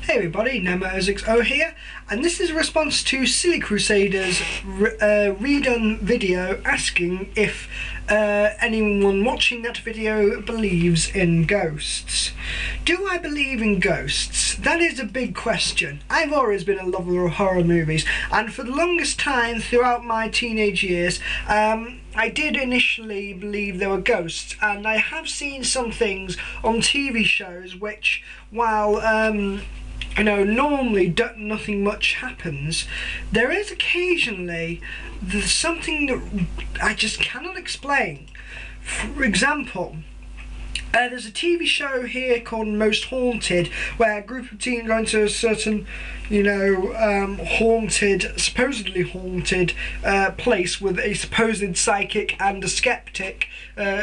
Hey everybody, NMRE here, and this is a response to Silly Crusader's redone video asking if anyone watching that video believes in ghosts. Do I believe in ghosts? That is a big question. I've always been a lover of horror movies, and for the longest time throughout my teenage years, I did initially believe there were ghosts, and I have seen some things on TV shows which, while normally nothing much happens, there is occasionally something that I just cannot explain. For example, there's a TV show here called Most Haunted, where a group of teens go into a certain, supposedly haunted place with a supposed psychic and a skeptic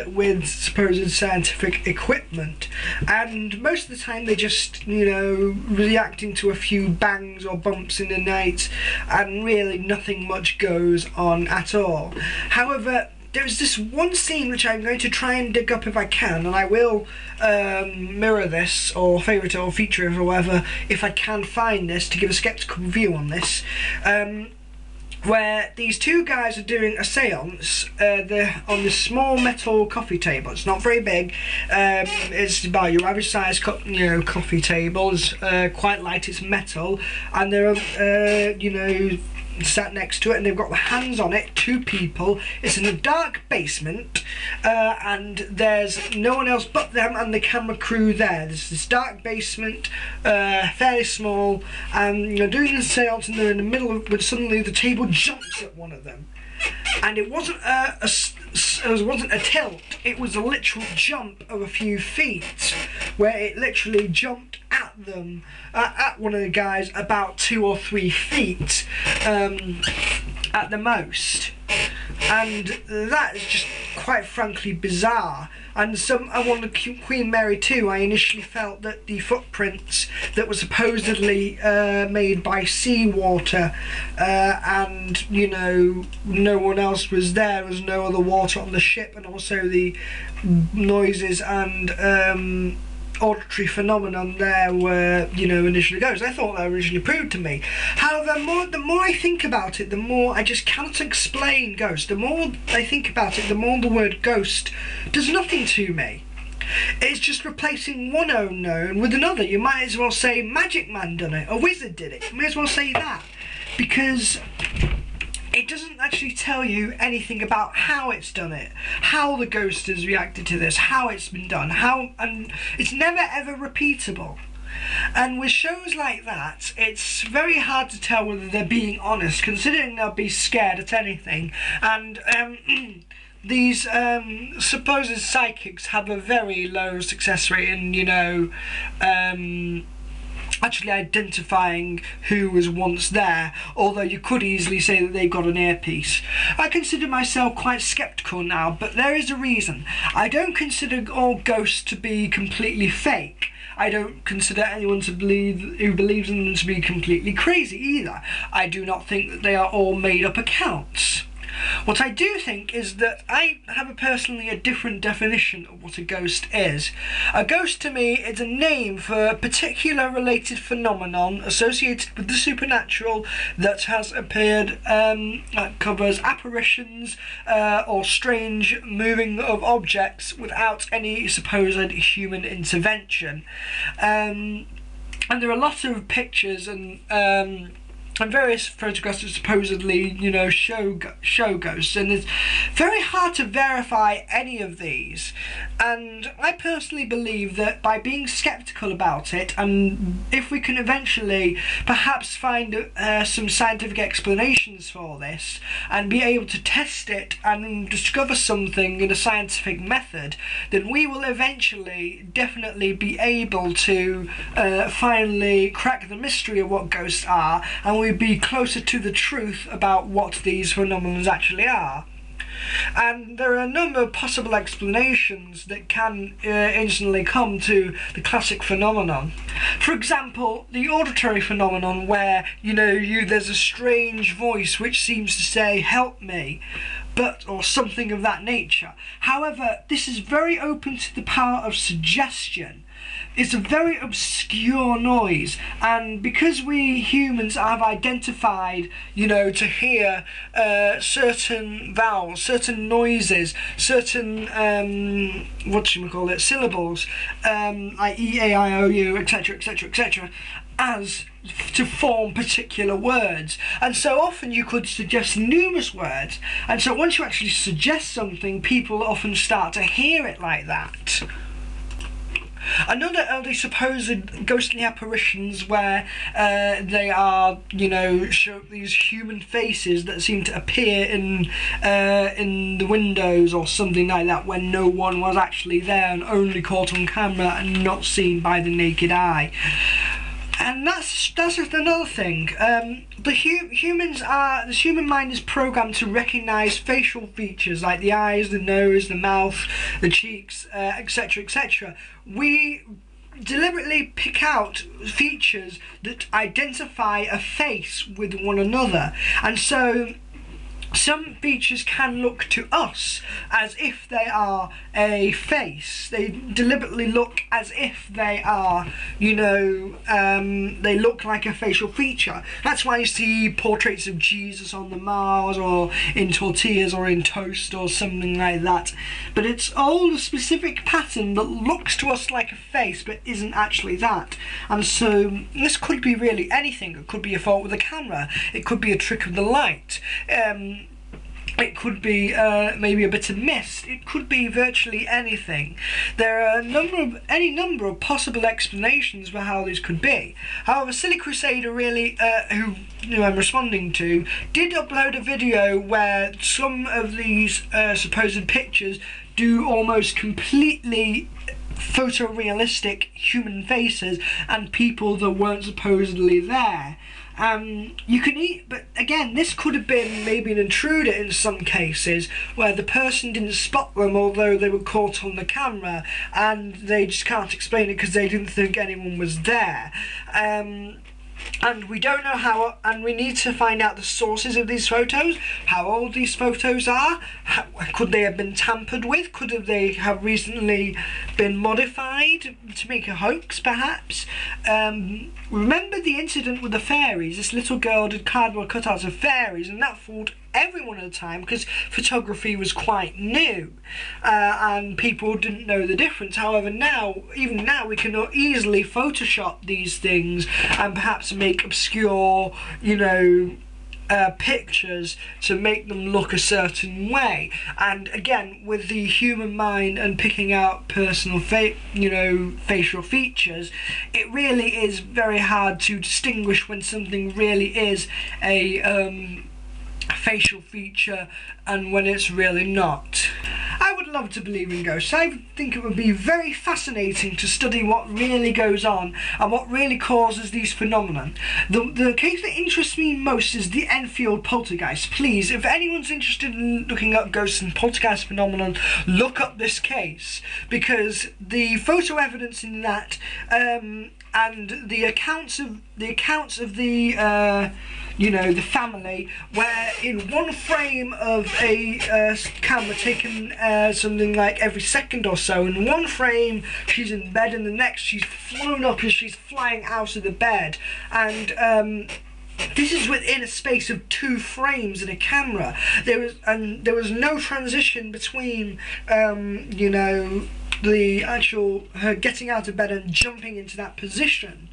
with supposed scientific equipment. And most of the time they just, reacting to a few bangs or bumps in the night, and really nothing much goes on at all. However, there is this one scene which I'm going to try and dig up if I can, and I will mirror this or favourite it or feature it or whatever if I can find this to give a sceptical view on this, where these two guys are doing a seance. They're on this small metal coffee table. It's not very big. It's about your average size coffee table. It's quite light. It's metal, and they're sat next to it, and they've got the hands on it, two people. It's in a dark basement, and there's no one else but them and the camera crew there. There's this dark basement, fairly small, and doing the seance, and they're in the middle of, when suddenly the table jumps at one of them. And it wasn't a tilt, it was a literal jump of a few feet, where it literally jumped at them, at one of the guys, about 2 or 3 feet at the most. And that is just quite frankly bizarre. And on the Queen Mary 2, I initially felt that the footprints that were supposedly made by seawater, and no one else was there was no other water on the ship, and also the noises and auditory phenomenon there were, initially ghosts. I thought that originally proved to me. However, the more I think about it, the more I just cannot explain ghosts. The more I think about it, the more the word ghost does nothing to me. It's just replacing one unknown with another. You might as well say Magic Man done it, a wizard did it. You may as well say that, because it doesn't actually tell you anything about how it's done it, how the ghost has reacted to this, how it's been done, and it's never ever repeatable. And with shows like that, it's very hard to tell whether they're being honest, considering they'll be scared at anything. And these supposed psychics have a very low success rate in, actually identifying who was once there, although you could easily say that they've got an earpiece. I consider myself quite sceptical now, but there is a reason. I don't consider all ghosts to be completely fake. I don't consider anyone who believes in them to be completely crazy either. I do not think that they are all made up accounts. What I do think is that I have personally a different definition of what a ghost is. A ghost to me is a name for a particular related phenomenon associated with the supernatural that has appeared, that covers apparitions or strange moving of objects without any supposed human intervention. And there are a lot of pictures and various photographs that supposedly, show ghosts, and it's very hard to verify any of these. And I personally believe that by being skeptical about it, and if we can eventually perhaps find some scientific explanations for this, and be able to test it and discover something in a scientific method, then we will eventually definitely be able to finally crack the mystery of what ghosts are, and we'd be closer to the truth about what these phenomena actually are. And there are a number of possible explanations that can instantly come to the classic phenomenon. For example, the auditory phenomenon, where there's a strange voice which seems to say "help me," or something of that nature. However, this is very open to the power of suggestion. it's a very obscure noise, and because we humans have identified, you know, to hear certain vowels, certain noises, certain syllables, like E, A, I, O, U, etc, etc, etc, as to form particular words. And so often you could suggest numerous words, and so once you actually suggest something, people often start to hear it like that. Another of the supposed ghostly apparitions where they are, you know, show these human faces that seem to appear in the windows or something like that when no one was actually there and only caught on camera and not seen by the naked eye. And that's another thing. The human mind is programmed to recognise facial features like the eyes, the nose, the mouth, the cheeks, etc, etc. We deliberately pick out features that identify a face with one another, and so some features can look to us as if they are a face. They deliberately look as if they are, you know, they look like a facial feature. That's why you see portraits of Jesus on the Mars or in tortillas or in toast or something like that. But it's all a specific pattern that looks to us like a face but isn't actually that. And so this could be really anything. It could be a fault with the camera. It could be a trick of the light. It could be maybe a bit of mist. It could be virtually anything. There are any number of possible explanations for how this could be. However, Silly Crusader really, who I'm responding to, did upload a video where some of these supposed pictures do almost completely photorealistic human faces and people that weren't supposedly there. You can eat, but again, this could have been maybe an intruder in some cases where the person didn't spot them although they were caught on the camera, and they just can't explain it because they didn't think anyone was there. And we don't know how, and we need to find out the sources of these photos, how old these photos are, could they have been tampered with, could they have recently been modified to make a hoax perhaps. Remember the incident with the fairies? This little girl did cardboard cutouts of fairies, and that fooled everyone at the time because photography was quite new and people didn't know the difference. However, even now we can easily Photoshop these things and perhaps make obscure, you know, pictures to make them look a certain way. And again, with the human mind and picking out personal facial features, it really is very hard to distinguish when something really is a facial feature and when it's really not. I would love to believe in ghosts. I think it would be very fascinating to study what really goes on and what really causes these phenomena. The case that interests me most is the Enfield poltergeist. Please, if anyone's interested in looking up ghosts and poltergeist phenomenon, look up this case, because the photo evidence in that and the accounts of the you know, the family, where in one frame of a camera taken something like every second or so, in one frame she's in bed, and the next she's flown up and she's flying out of the bed, and this is within a space of 2 frames in a camera. There was no transition between you know, the actual her getting out of bed and jumping into that position.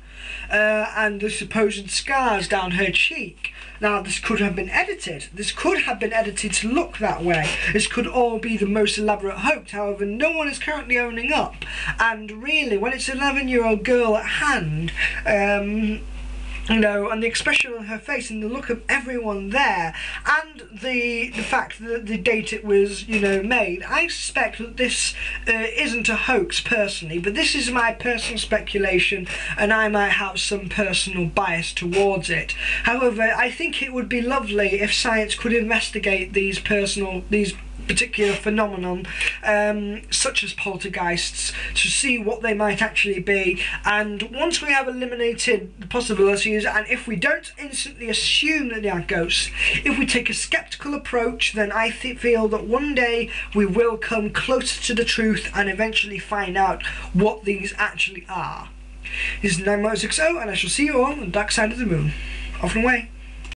And the supposed scars down her cheek. Now, this could have been edited. This could have been edited to look that way. This could all be the most elaborate hoax. However, no one is currently owning up. And really, when it's an 11-year-old girl at hand, you know, and the expression on her face and the look of everyone there, and the fact that the date it was, you know, made, I suspect that this isn't a hoax personally, but this is my personal speculation, and I might have some personal bias towards it. However, I think it would be lovely if science could investigate these particular phenomenon, such as poltergeists, to see what they might actually be. And once we have eliminated the possibilities, and if we don't instantly assume that they are ghosts, if we take a skeptical approach, then I feel that one day we will come closer to the truth and eventually find out what these actually are. This is NMRE 60, and I shall see you all on the dark side of the moon. Off and away.